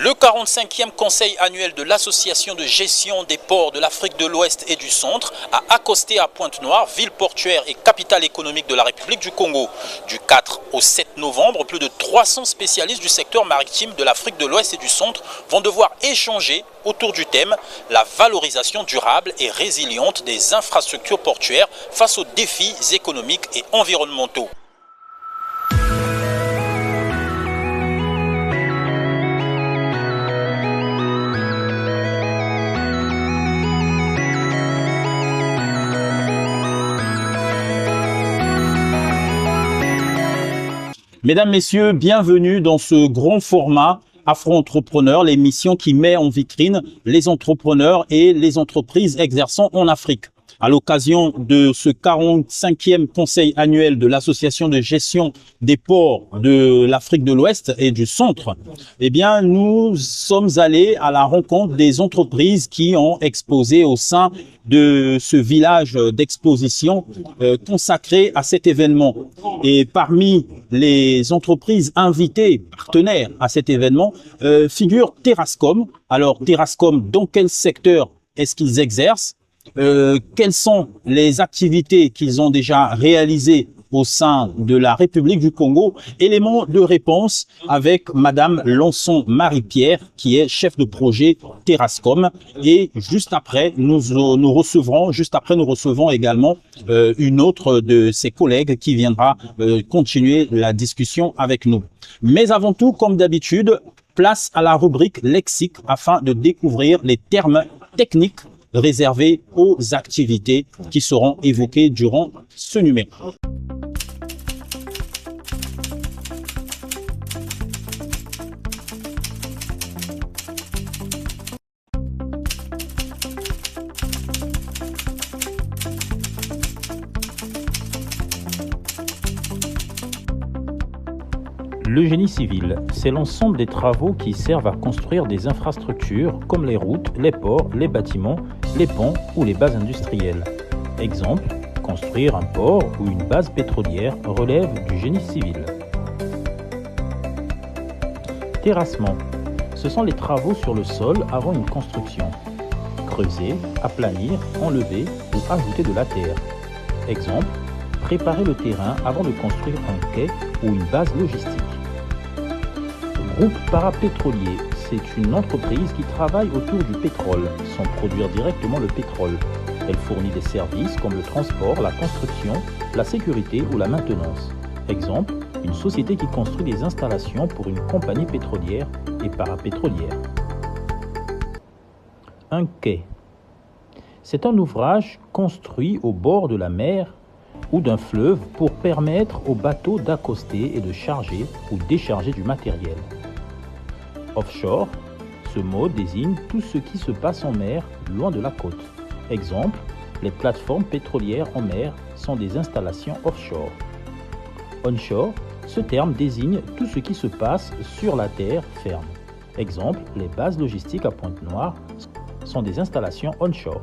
Le 45e conseil annuel de l'Association de gestion des ports de l'Afrique de l'Ouest et du Centre a accosté à Pointe-Noire, ville portuaire et capitale économique de la République du Congo. Du 4 au 7 novembre, plus de 300 spécialistes du secteur maritime de l'Afrique de l'Ouest et du Centre vont devoir échanger autour du thème « La valorisation durable et résiliente des infrastructures portuaires face aux défis économiques et environnementaux ». Mesdames, Messieurs, bienvenue dans ce grand format Afro-Entrepreneur, l'émission qui met en vitrine les entrepreneurs et les entreprises exerçant en Afrique. À l'occasion de ce 45e conseil annuel de l'Association de gestion des ports de l'Afrique de l'Ouest et du Centre, eh bien, nous sommes allés à la rencontre des entreprises qui ont exposé au sein de ce village d'exposition consacré à cet événement. Et parmi les entreprises invitées, partenaires à cet événement, figure Terrascom. Alors, Terrascom, dans quel secteur est-ce qu'ils exercent? Quelles sont les activités qu'ils ont déjà réalisées au sein de la République du Congo? Élément de réponse avec Madame Lançon Marie-Pierre, qui est chef de projet Terrascom. Et juste après, nous recevons également une autre de ses collègues qui viendra continuer la discussion avec nous. Mais avant tout, comme d'habitude, place à la rubrique lexique afin de découvrir les termes techniques réservés aux activités qui seront évoquées durant ce numéro. Le génie civil, c'est l'ensemble des travaux qui servent à construire des infrastructures comme les routes, les ports, les bâtiments, les ponts ou les bases industrielles. Exemple, construire un port ou une base pétrolière relève du génie civil. Terrassement, ce sont les travaux sur le sol avant une construction. Creuser, aplanir, enlever ou ajouter de la terre. Exemple, préparer le terrain avant de construire un quai ou une base logistique. Groupe parapétrolier, c'est une entreprise qui travaille autour du pétrole, sans produire directement le pétrole. Elle fournit des services comme le transport, la construction, la sécurité ou la maintenance. Exemple, une société qui construit des installations pour une compagnie pétrolière et parapétrolière. Un quai. C'est un ouvrage construit au bord de la mer ou d'un fleuve pour permettre aux bateaux d'accoster et de charger ou décharger du matériel. Offshore, ce mot désigne tout ce qui se passe en mer, loin de la côte. Exemple, les plateformes pétrolières en mer sont des installations offshore. Onshore, ce terme désigne tout ce qui se passe sur la terre ferme. Exemple, les bases logistiques à Pointe-Noire sont des installations onshore.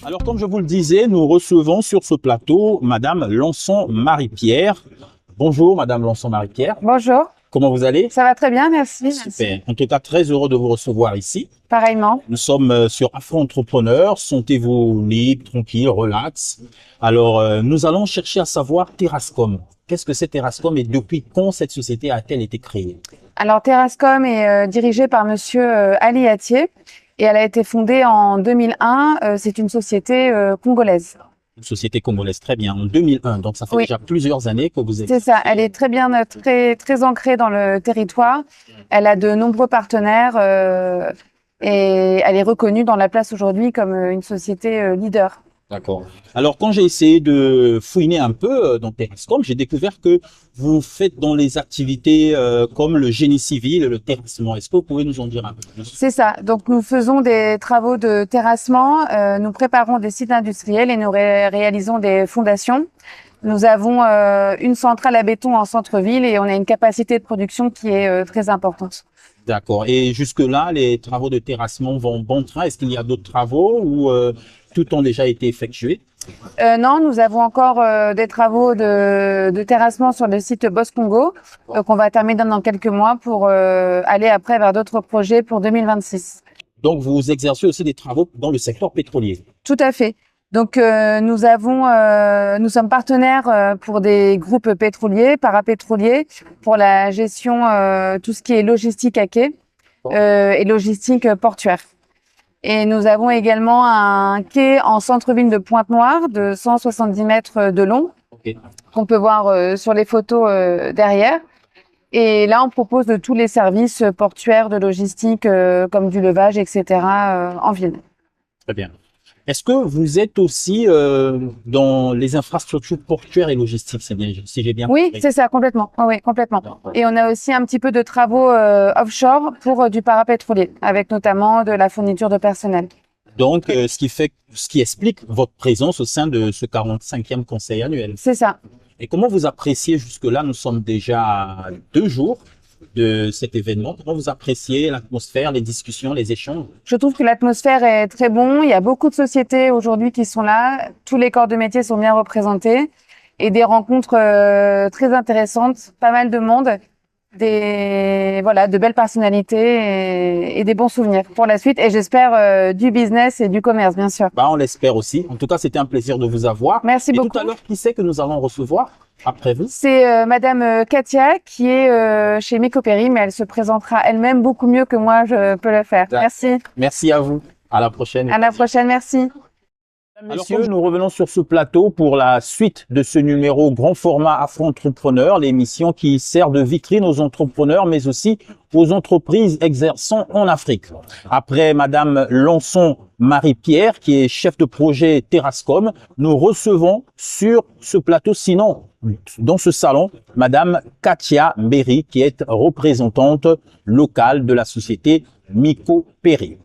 Alors, comme je vous le disais, nous recevons sur ce plateau Madame Lançon Marie-Pierre. Bonjour Madame Lançon Marie-Pierre. Bonjour. Comment vous allez? Ça va très bien, merci. Super. En tout cas, très heureux de vous recevoir ici. Pareillement. Nous sommes sur Afro-Entrepreneur. Sentez-vous libre, tranquille, relax. Alors, nous allons chercher à savoir Terrascom. Qu'est-ce que c'est Terrascom et depuis quand cette société a-t-elle été créée? Alors, Terrascom est dirigée par Monsieur Ali Atié et elle a été fondée en 2001. C'est une société congolaise. Une société congolaise, très bien, en 2001. Donc, ça fait déjà plusieurs années que vous êtes... C'est ça, elle est très bien, très ancrée dans le territoire. Elle a de nombreux partenaires et elle est reconnue dans la place aujourd'hui comme une société leader. D'accord. Alors, quand j'ai essayé de fouiner un peu dans Terrascom, j'ai découvert que vous faites dans les activités comme le génie civil et le terrassement. Est-ce que vous pouvez nous en dire un peu plus? C'est ça. Donc, nous faisons des travaux de terrassement, nous préparons des sites industriels et nous réalisons des fondations. Nous avons une centrale à béton en centre-ville et on a une capacité de production qui est très importante. D'accord. Et jusque-là, les travaux de terrassement vont bon train. Est-ce qu'il y a d'autres travaux ou tout ont déjà été effectués? Non, nous avons encore des travaux de terrassement sur le site Boss Congo qu'on va terminer dans quelques mois pour aller après vers d'autres projets pour 2026. Donc, vous exercez aussi des travaux dans le secteur pétrolier? Tout à fait. Donc, nous sommes partenaires pour des groupes pétroliers, parapétroliers, pour la gestion, tout ce qui est logistique à quai et logistique portuaire. Et nous avons également un quai en centre-ville de Pointe-Noire de 170 mètres de long, qu'on peut voir sur les photos derrière. Et là, on propose de tous les services portuaires de logistique, comme du levage, etc., en ville. Très bien. Est-ce que vous êtes aussi dans les infrastructures portuaires et logistiques, si j'ai bien compris? Oui, c'est ça, complètement. Oui, complètement. Et on a aussi un petit peu de travaux offshore pour du parapétrolier, avec notamment de la fourniture de personnel. Donc, ce qui explique votre présence au sein de ce 45e conseil annuel. C'est ça. Et comment vous appréciez jusque-là, nous sommes déjà à 2 jours de cet événement, comment vous appréciez l'atmosphère, les discussions, les échanges? Je trouve que l'atmosphère est très bonne. Il y a beaucoup de sociétés aujourd'hui qui sont là. Tous les corps de métier sont bien représentés et des rencontres très intéressantes, pas mal de monde, de belles personnalités et des bons souvenirs pour la suite. Et j'espère du business et du commerce, bien sûr. On l'espère aussi. En tout cas, c'était un plaisir de vous avoir. Merci beaucoup. Tout à l'heure, qui c'est que nous allons recevoir après vous? C'est Madame Katia qui est chez Micopéry, mais elle se présentera elle-même beaucoup mieux que moi, je peux le faire. Merci. Merci à vous. À la prochaine. À la prochaine, merci. Messieurs, nous revenons sur ce plateau pour la suite de ce numéro grand format Afro-Entrepreneur, l'émission qui sert de vitrine aux entrepreneurs, mais aussi aux entreprises exerçant en Afrique. Après Madame Lançon Marie-Pierre, qui est chef de projet Terrascom, nous recevons sur ce plateau, sinon dans ce salon, Madame Katia Mbéry, qui est représentante locale de la société Micopéry.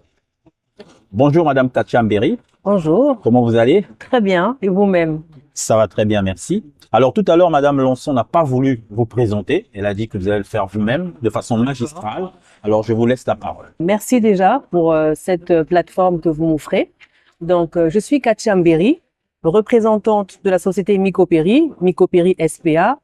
Bonjour Madame Katia Mbéry. Bonjour. Comment vous allez? Très bien. Et vous-même? Ça va très bien, merci. Alors tout à l'heure, Madame Lançon n'a pas voulu vous présenter. Elle a dit que vous allez le faire vous-même de façon magistrale. Alors je vous laisse la parole. Merci déjà pour cette plateforme que vous m'offrez. Donc je suis Katia Mbéry, représentante de la société Micopéry, Micopéry SPA,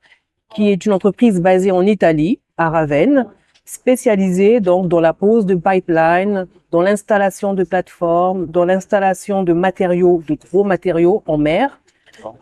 qui est une entreprise basée en Italie, à Ravenne, spécialisée donc dans la pose de pipeline, dans l'installation de plateformes, dans l'installation de matériaux, de gros matériaux en mer.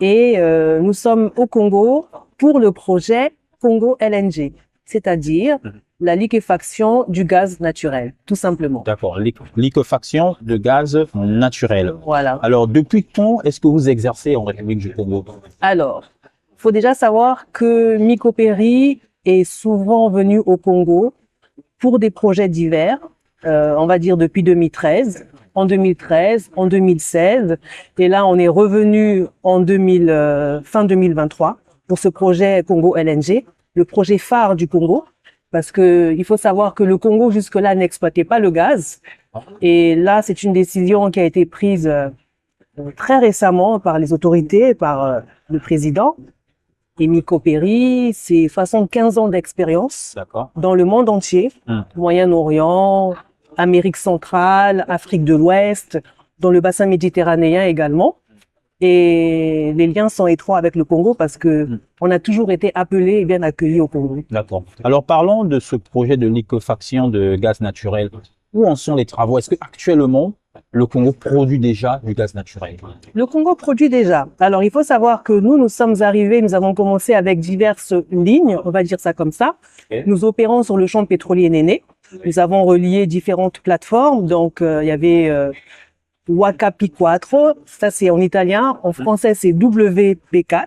Et nous sommes au Congo pour le projet Congo LNG, c'est-à-dire la liquéfaction du gaz naturel, tout simplement. D'accord, liquéfaction de gaz naturel. Voilà. Alors, depuis quand est-ce que vous exercez en République du Congo? Alors, il faut déjà savoir que Micopéry est souvent venu au Congo pour des projets divers, on va dire depuis 2013, en 2016, et là on est revenu en fin 2023 pour ce projet Congo LNG, le projet phare du Congo, parce que il faut savoir que le Congo jusque-là n'exploitait pas le gaz, et là c'est une décision qui a été prise très récemment par les autorités, par le président. Et Micopéry, c'est 75 ans d'expérience dans le monde entier, Moyen-Orient, Amérique centrale, Afrique de l'Ouest, dans le bassin méditerranéen également. Et les liens sont étroits avec le Congo parce que on a toujours été appelés et bien accueillis au Congo. D'accord. Alors parlons de ce projet de liquéfaction de gaz naturel. Où en sont les travaux? Est-ce que actuellement le Congo produit déjà du gaz naturel? Le Congo produit déjà. Alors, il faut savoir que nous sommes arrivés, nous avons commencé avec diverses lignes, on va dire ça comme ça. Okay. Nous opérons sur le champ pétrolier Néné. Nous avons relié différentes plateformes. Donc, il y avait Wakapi 4, ça c'est en italien. En français, c'est WP4.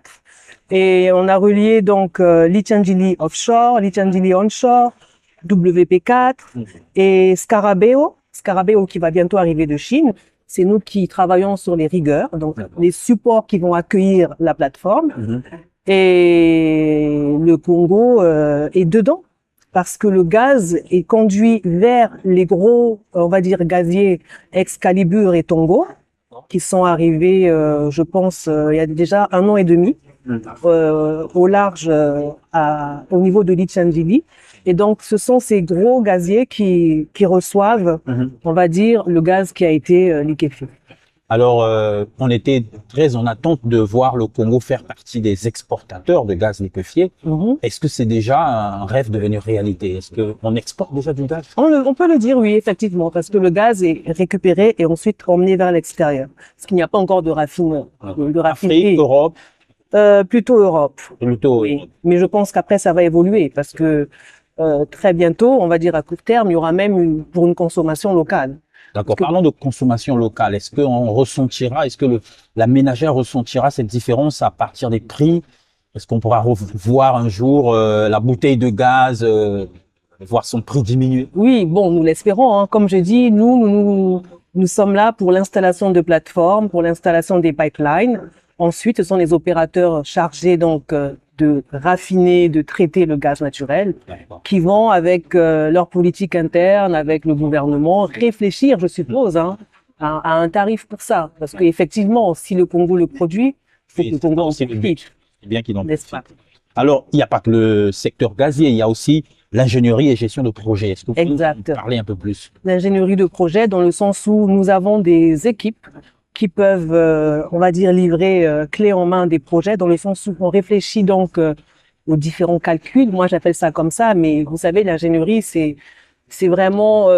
Et on a relié donc Litchendjili Offshore, Litchendjili Onshore, WP4 et Scarabeo qui va bientôt arriver de Chine. C'est nous qui travaillons sur les rigueurs, donc les supports qui vont accueillir la plateforme. Et le Congo est dedans parce que le gaz est conduit vers les gros, on va dire, gaziers Excalibur et Tongo qui sont arrivés, je pense, il y a déjà 1 an et demi au large au niveau de Litchendjili. Et donc, ce sont ces gros gaziers qui reçoivent, on va dire, le gaz qui a été liquéfié. Alors, on était très en attente de voir le Congo faire partie des exportateurs de gaz liquéfié. Est-ce que c'est déjà un rêve devenu réalité? Est-ce qu'on exporte déjà du gaz? On peut le dire, oui, effectivement, parce que le gaz est récupéré et ensuite emmené vers l'extérieur. Parce qu'il n'y a pas encore de raffinement. De raffinerie. Afrique, Europe? Plutôt Europe. Plutôt, Oui. Mais je pense qu'après, ça va évoluer parce que très bientôt, on va dire à court terme, il y aura même pour une consommation locale. D'accord. Parlons de consommation locale. Est-ce qu'on ressentira, est-ce que la ménagère ressentira cette différence à partir des prix? Est-ce qu'on pourra voir un jour la bouteille de gaz, voir son prix diminuer? Oui, bon, nous l'espérons, hein. Comme je dis, nous sommes là pour l'installation de plateformes, pour l'installation des pipelines. Ensuite, ce sont les opérateurs chargés donc de raffiner, de traiter le gaz naturel, qui vont avec leur politique interne, avec le gouvernement, réfléchir, je suppose, hein, à un tarif pour ça. Parce qu'effectivement, si le Congo le produit, il faut que le Congo en profite. C'est bien qu'il en N'est-ce profite. pas? Alors, il n'y a pas que le secteur gazier, il y a aussi l'ingénierie et gestion de projet. Est-ce que vous pouvez Exact. nous parler un peu plus? L'ingénierie de projet, dans le sens où nous avons des équipes qui peuvent, on va dire, livrer clé en main des projets, dans le sens où on réfléchit donc aux différents calculs. Moi, j'appelle ça comme ça, mais vous savez, l'ingénierie, c'est vraiment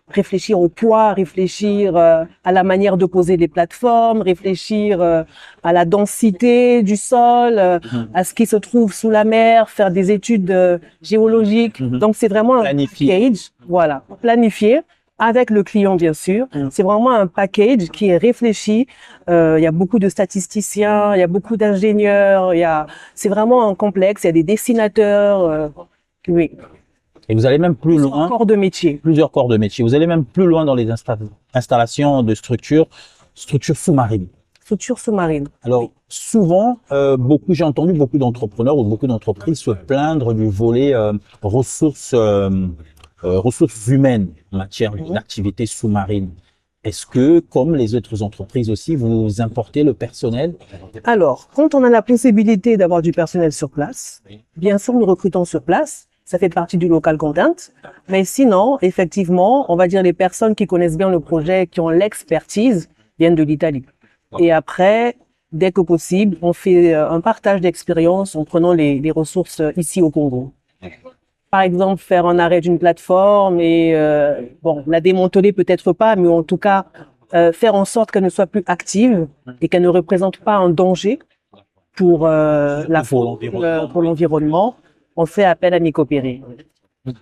réfléchir au poids, réfléchir à la manière de poser les plateformes, réfléchir à la densité du sol, à ce qui se trouve sous la mer, faire des études géologiques. Donc, c'est vraiment un package, voilà, planifié avec le client, bien sûr. C'est vraiment un package qui est réfléchi. Il y a beaucoup de statisticiens, il y a beaucoup d'ingénieurs, c'est vraiment un complexe. Il y a des dessinateurs, oui. Et vous allez même plus loin. Corps de métier. Plusieurs corps de métier. Vous allez même plus loin dans les installations de structures sous-marines. Structures sous-marines. Alors, souvent, j'ai entendu beaucoup d'entrepreneurs ou beaucoup d'entreprises se plaindre du volet ressources humaines en matière d'activité sous-marine. Est-ce que, comme les autres entreprises aussi, vous importez le personnel? Alors, quand on a la possibilité d'avoir du personnel sur place, bien sûr, nous recrutons sur place. Ça fait partie du local content. Mais sinon, effectivement, on va dire les personnes qui connaissent bien le projet, qui ont l'expertise, viennent de l'Italie. Et après, dès que possible, on fait un partage d'expérience en prenant les ressources ici au Congo. Par exemple, faire un arrêt d'une plateforme et, la démanteler peut-être pas, mais en tout cas, faire en sorte qu'elle ne soit plus active et qu'elle ne représente pas un danger pour l'environnement. On fait appel à Nicopéry.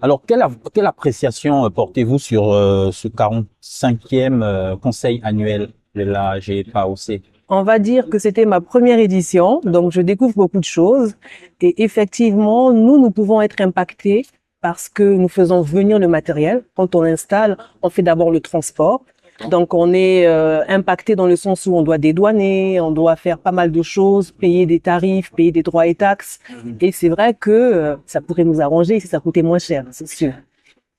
Alors, quelle appréciation portez-vous sur ce 45e conseil annuel de la GFAOC? On va dire que c'était ma première édition, donc je découvre beaucoup de choses. Et effectivement, nous pouvons être impactés parce que nous faisons venir le matériel. Quand on installe, on fait d'abord le transport. Donc, on est impacté dans le sens où on doit dédouaner, on doit faire pas mal de choses, payer des tarifs, payer des droits et taxes. Et c'est vrai que ça pourrait nous arranger si ça coûtait moins cher, c'est sûr.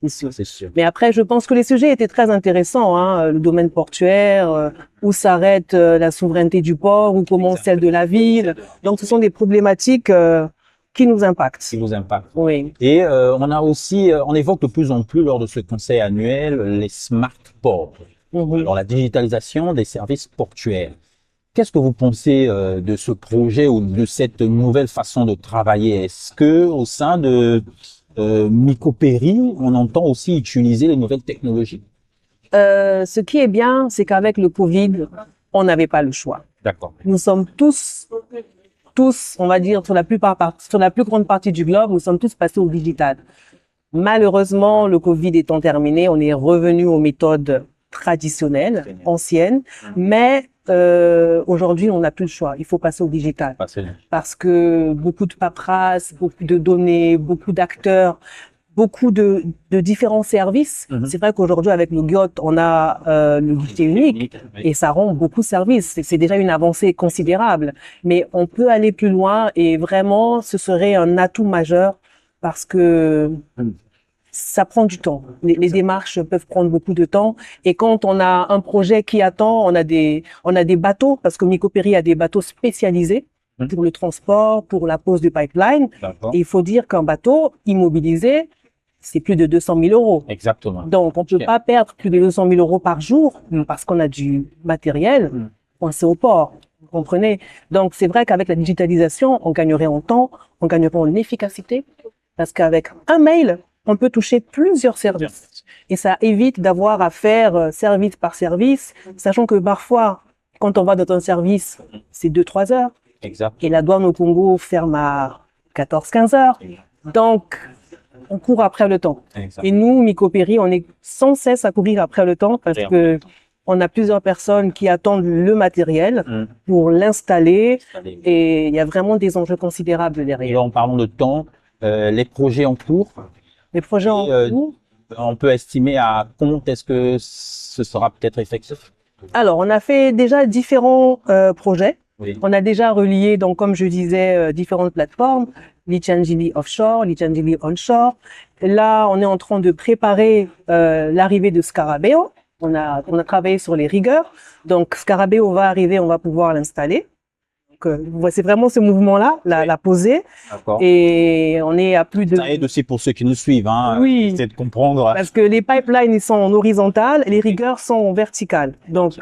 C'est sûr. Mais après, je pense que les sujets étaient très intéressants, hein, le domaine portuaire, où s'arrête la souveraineté du port, où commence celle de la ville. Donc, ce sont des problématiques qui nous impactent. Qui vous impactent. Oui. Et on évoque de plus en plus lors de ce conseil annuel les smart ports. Alors, la digitalisation des services portuaires. Qu'est-ce que vous pensez de ce projet ou de cette nouvelle façon de travailler? Est-ce que au sein de Nicopéry, on entend aussi utiliser les nouvelles technologies? Ce qui est bien, c'est qu'avec le Covid, on n'avait pas le choix. D'accord. Nous sommes tous, on va dire, sur la plus grande partie du globe, nous sommes tous passés au digital. Malheureusement, le Covid étant terminé, on est revenu aux méthodes traditionnelles, anciennes, mais aujourd'hui, on n'a plus le choix. Il faut passer au digital. Parce que beaucoup de paperasse, beaucoup de données, beaucoup d'acteurs, beaucoup de différents services. C'est vrai qu'aujourd'hui, avec le GIOT, on a le guichet unique et ça rend beaucoup de services. C'est déjà une avancée considérable. Mais on peut aller plus loin et vraiment, ce serait un atout majeur parce que ça prend du temps. Les démarches peuvent prendre beaucoup de temps. Et quand on a un projet qui attend, on a des bateaux, parce que Nicopéry a des bateaux spécialisés pour le transport, pour la pose du pipeline. Et il faut dire qu'un bateau immobilisé, c'est plus de 200 000 euros. Exactement. Donc, on peut Ok. pas perdre plus de 200 000 euros par jour parce qu'on a du matériel coincé au port. Vous comprenez? Donc, c'est vrai qu'avec la digitalisation, on gagnerait en temps, on gagnerait en efficacité parce qu'avec un mail, on peut toucher plusieurs services. Et ça évite d'avoir à faire service par service, sachant que parfois, quand on va dans un service, c'est 2-3 heures. Exact. Et la douane au Congo ferme à 14-15 heures. Donc, on court après le temps. Exact. Et nous, Mycopéri, on est sans cesse à courir après le temps parce Claire. que on a plusieurs personnes qui attendent le matériel pour l'installer et il y a vraiment des enjeux considérables Et derrière. là, en parlant de temps, les projets en cours, Les projets en cours. on peut estimer à quand est-ce que ce sera peut-être effectif? Alors, on a fait déjà différents projets. Oui. On a déjà relié, donc comme je disais, différentes plateformes, Licangili Offshore, Licangili Onshore. Là, on est en train de préparer l'arrivée de Scarabeo. On a travaillé sur les rigueurs. Donc, Scarabeo va arriver, on va pouvoir l'installer. Donc, c'est vraiment ce mouvement-là, la poser. D'accord. Et on est à plus de... Ça aide aussi pour ceux qui nous suivent, hein. Oui. C'est de comprendre. Parce que les pipelines, ils sont en horizontal, les rigueurs sont en vertical. Donc,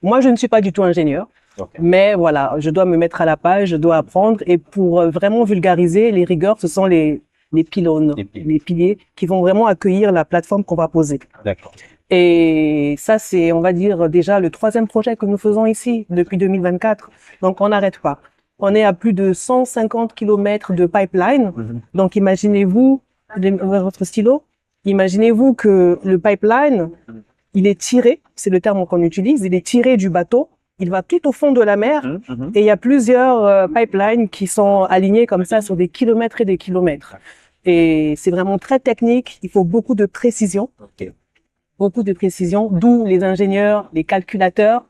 moi, je ne suis pas du tout ingénieur. Ok. Mais voilà, je dois me mettre à la page, je dois apprendre. Et pour vraiment vulgariser, les rigueurs, ce sont les pylônes, les piliers qui vont vraiment accueillir la plateforme qu'on va poser. D'accord. Et ça, c'est, on va dire, déjà le 3e projet que nous faisons ici depuis 2024. Donc, on n'arrête pas. On est à plus de 150 kilomètres de pipeline. Donc, imaginez-vous, votre stylo, imaginez-vous que le pipeline, il est tiré, c'est le terme qu'on utilise, il est tiré du bateau. Il va tout au fond de la mer et il y a plusieurs pipelines qui sont alignés comme ça sur des kilomètres et des kilomètres. Et c'est vraiment très technique. Il faut beaucoup de précision. Ok. Beaucoup de précision, d'où les ingénieurs, les calculateurs,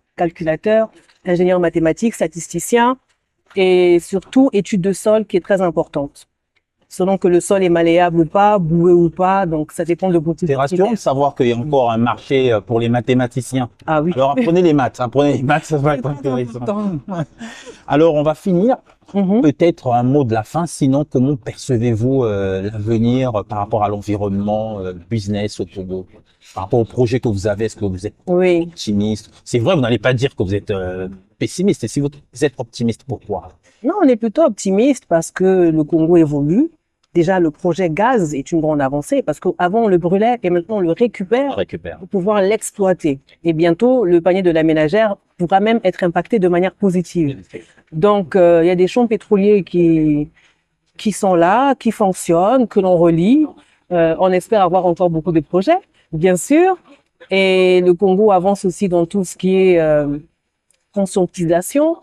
ingénieurs mathématiques, statisticiens et surtout études de sol qui est très importante. Selon que le sol est malléable ou pas, boueux ou pas, donc ça dépend de beaucoup de C'est rassurant de savoir qu'il y a encore un marché pour les mathématiciens. Ah oui. Alors apprenez les maths, ça va être intéressant. Alors on va finir. Peut-être un mot de la fin, sinon comment percevez-vous l'avenir par rapport à l'environnement, business au Togo, par rapport au projet que vous avez, est-ce que vous êtes Oui. optimiste? C'est vrai, vous n'allez pas dire que vous êtes pessimiste, et si vous êtes optimiste, pourquoi? Non, on est plutôt optimiste parce que le Congo évolue. Déjà, le projet gaz est une grande avancée parce qu'avant on le brûlait et maintenant on le On récupère récupère. pour pouvoir l'exploiter. Et bientôt, le panier de la ménagère pourra même être impacté de manière positive. Donc, il y a des champs pétroliers qui sont là, qui fonctionnent, que l'on relie. On espère avoir encore beaucoup de projets, bien sûr. Et le Congo avance aussi dans tout ce qui est conscientisation.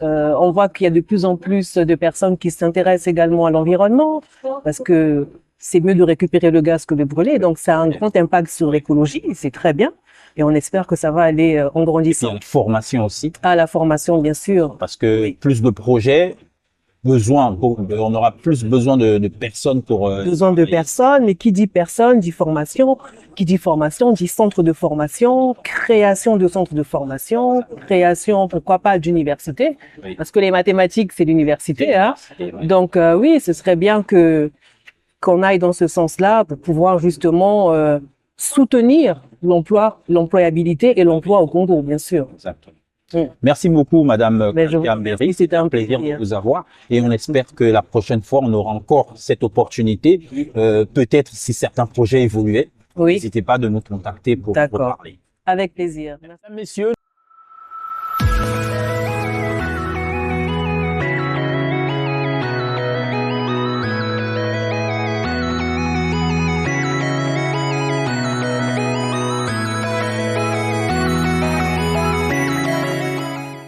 On voit qu'il y a de plus en plus de personnes qui s'intéressent également à l'environnement parce que c'est mieux de récupérer le gaz que de brûler. Donc, ça a un grand impact sur l'écologie. C'est très bien. Et on espère que ça va aller en Et grandissant. puis, une formation aussi, À la formation, bien sûr. parce que plus de projets, on aura plus besoin de personnes pour... Besoin de personnes, mais qui dit personne dit formation. Qui dit formation dit centre de formation, création de centres de formation, création, pourquoi pas, d'université. Oui. Parce que les mathématiques, c'est l'université, hein. Donc, oui, ce serait bien qu'on aille dans ce sens-là pour pouvoir justement soutenir l'employabilité et l'emploi au Congo, bien sûr. Exactement. Merci beaucoup, Madame Mais je vous Kamberi. remercie, C'était un plaisir de vous avoir. Et on espère que la prochaine fois, on aura encore cette opportunité. Peut-être si certains projets évoluaient, Oui, n'hésitez pas de nous contacter pour D'accord. parler. avec plaisir. Mesdames, Messieurs,